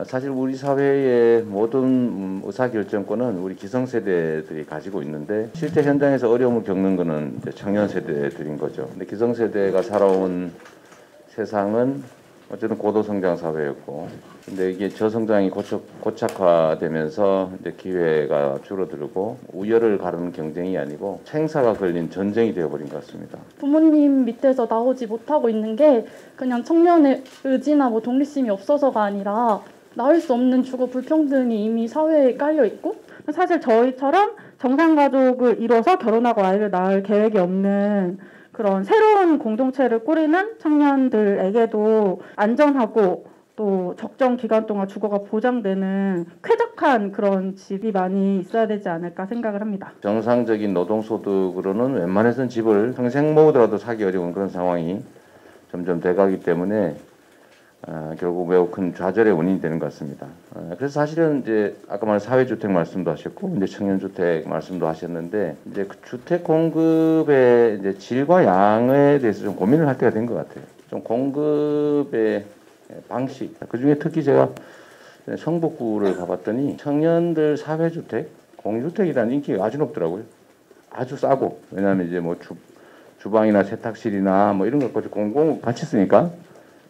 사실 우리 사회의 모든 의사결정권은 우리 기성세대들이 가지고 있는데 실제 현장에서 어려움을 겪는 것은 이제 청년 세대들인 거죠. 근데 기성세대가 살아온 세상은 어쨌든 고도성장 사회였고, 근데 이게 저성장이 고착화되면서 이제 기회가 줄어들고 우열을 가르는 경쟁이 아니고 생사가 걸린 전쟁이 되어버린 것 같습니다. 부모님 밑에서 나오지 못하고 있는 게 그냥 청년의 의지나 뭐 독립심이 없어서가 아니라 나올 수 없는 주거 불평등이 이미 사회에 깔려 있고, 사실 저희처럼 정상가족을 이뤄서 결혼하고 아이를 낳을 계획이 없는 그런 새로운 공동체를 꾸리는 청년들에게도 안전하고 또 적정 기간 동안 주거가 보장되는 쾌적한 그런 집이 많이 있어야 되지 않을까 생각을 합니다. 정상적인 노동소득으로는 웬만해서는 집을 평생 모으더라도 사기 어려운 그런 상황이 점점 돼가기 때문에 결국 매우 큰 좌절의 원인이 되는 것 같습니다. 그래서 사실은 이제 아까 말한 사회주택 말씀도 하셨고 이제 청년주택 말씀도 하셨는데 이제 그 주택 공급의 이제 질과 양에 대해서 좀 고민을 할 때가 된 것 같아요. 좀 공급의 방식, 그 중에 특히 제가 성북구를 가봤더니 청년들 사회주택, 공유주택이라는 인기가 아주 높더라고요. 아주 싸고, 왜냐하면 이제 뭐 주방이나 세탁실이나 뭐 이런 것까지 공공 같이 쓰니까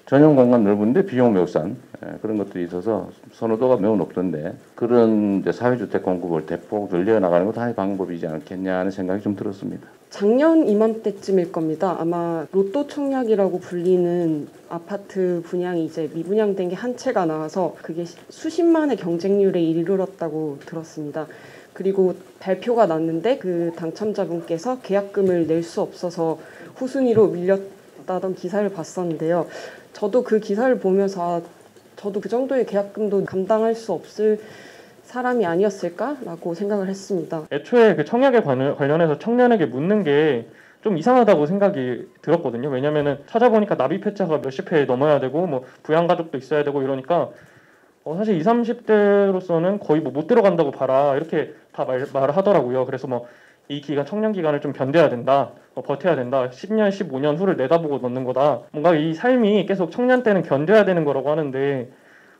전용 공간 넓은데 비용 매우 싼 그런 것들이 있어서 선호도가 매우 높던데, 그런 이제 사회주택 공급을 대폭 늘려나가는 것도 하나의 방법이지 않겠냐는 생각이 좀 들었습니다. 작년 이맘때쯤일 겁니다. 아마 로또 청약이라고 불리는 아파트 분양이 이제 미분양된 게 한 채가 나와서 그게 수십만의 경쟁률에 이르렀다고 들었습니다. 그리고 발표가 났는데 그 당첨자분께서 계약금을 낼 수 없어서 후순위로 밀렸다던 기사를 봤었는데요. 저도 그 기사를 보면서 저도 그 정도의 계약금도 감당할 수 없을 사람이 아니었을까라고 생각을 했습니다. 애초에 그 청약에 관련해서 청년에게 묻는 게 좀 이상하다고 생각이 들었거든요. 왜냐면은 찾아보니까 납입 회차가 몇십 회 넘어야 되고 뭐 부양가족도 있어야 되고 이러니까 사실 20, 30대로서는 거의 뭐 못 들어간다고 봐라 이렇게 다 말을 하더라고요. 그래서 뭐 이 기간, 청년 기간을 좀 견뎌야 된다, 버텨야 된다, 10년, 15년 후를 내다보고 넣는 거다. 뭔가 이 삶이 계속 청년 때는 견뎌야 되는 거라고 하는데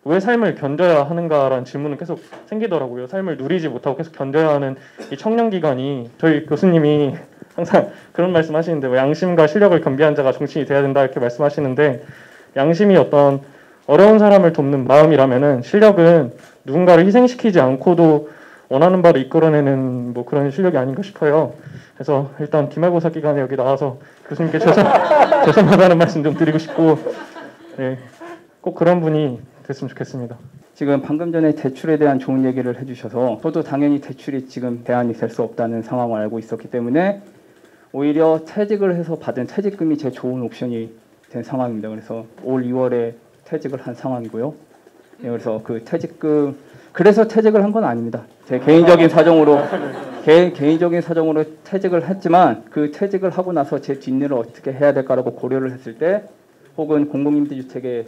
왜 삶을 견뎌야 하는가라는 질문은 계속 생기더라고요. 삶을 누리지 못하고 계속 견뎌야 하는 이 청년 기간이, 저희 교수님이 항상 그런 말씀 하시는데 뭐 양심과 실력을 겸비한 자가 정치인이 돼야 된다 이렇게 말씀하시는데, 양심이 어떤 어려운 사람을 돕는 마음이라면은 실력은 누군가를 희생시키지 않고도 원하는 바를 이끌어내는 뭐 그런 실력이 아닌가 싶어요. 그래서 일단 기말고사 기간에 여기 나와서 교수님께 죄송하다는 말씀 좀 드리고 싶고, 네, 꼭 그런 분이 됐으면 좋겠습니다. 지금 방금 전에 대출에 대한 좋은 얘기를 해주셔서 저도 당연히 대출이 지금 대안이 될 수 없다는 상황을 알고 있었기 때문에 오히려 퇴직을 해서 받은 퇴직금이 제일 좋은 옵션이 된 상황입니다. 그래서 올 2월에 퇴직을 한 상황이고요. 네, 그래서 그 퇴직금, 그래서 퇴직을 한 건 아닙니다. 제 개인적인 사정으로 개인적인 사정으로 퇴직을 했지만 그 퇴직을 하고 나서 제 뒷일을 어떻게 해야 될까라고 고려를 했을 때, 혹은 공공임대주택에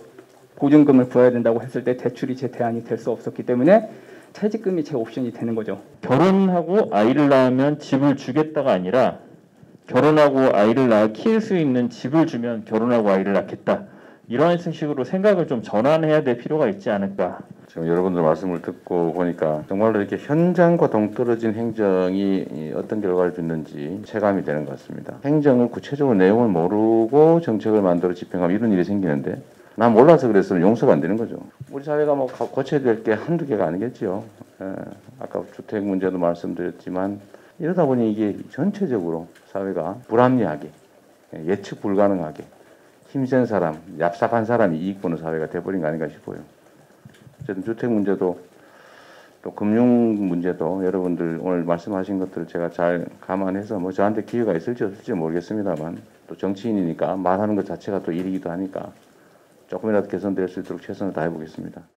보증금을 부어야 된다고 했을 때 대출이 제 대안이 될 수 없었기 때문에 퇴직금이 제 옵션이 되는 거죠. 결혼하고 아이를 낳으면 집을 주겠다가 아니라 결혼하고 아이를 낳아 키울 수 있는 집을 주면 결혼하고 아이를 낳겠다, 이런 식으로 생각을 좀 전환해야 될 필요가 있지 않을까. 지금 여러분들 말씀을 듣고 보니까 정말로 이렇게 현장과 동떨어진 행정이 어떤 결과를 줬는지 체감이 되는 것 같습니다. 행정을 구체적으로 내용을 모르고 정책을 만들어 집행하면 이런 일이 생기는데, 난 몰라서 그랬으면 용서가 안 되는 거죠. 우리 사회가 뭐 고쳐야 될 게 한두 개가 아니겠지요. 아까 주택 문제도 말씀드렸지만 이러다 보니 이게 전체적으로 사회가 불합리하게, 예측 불가능하게 힘센 사람, 얍삽한 사람이 이익 보는 사회가 돼버린 거 아닌가 싶어요. 어쨌든 주택 문제도 또 금융 문제도 여러분들 오늘 말씀하신 것들을 제가 잘 감안해서 뭐 저한테 기회가 있을지 없을지 모르겠습니다만, 또 정치인이니까 말하는 것 자체가 또 일이기도 하니까 조금이라도 개선될 수 있도록 최선을 다해보겠습니다.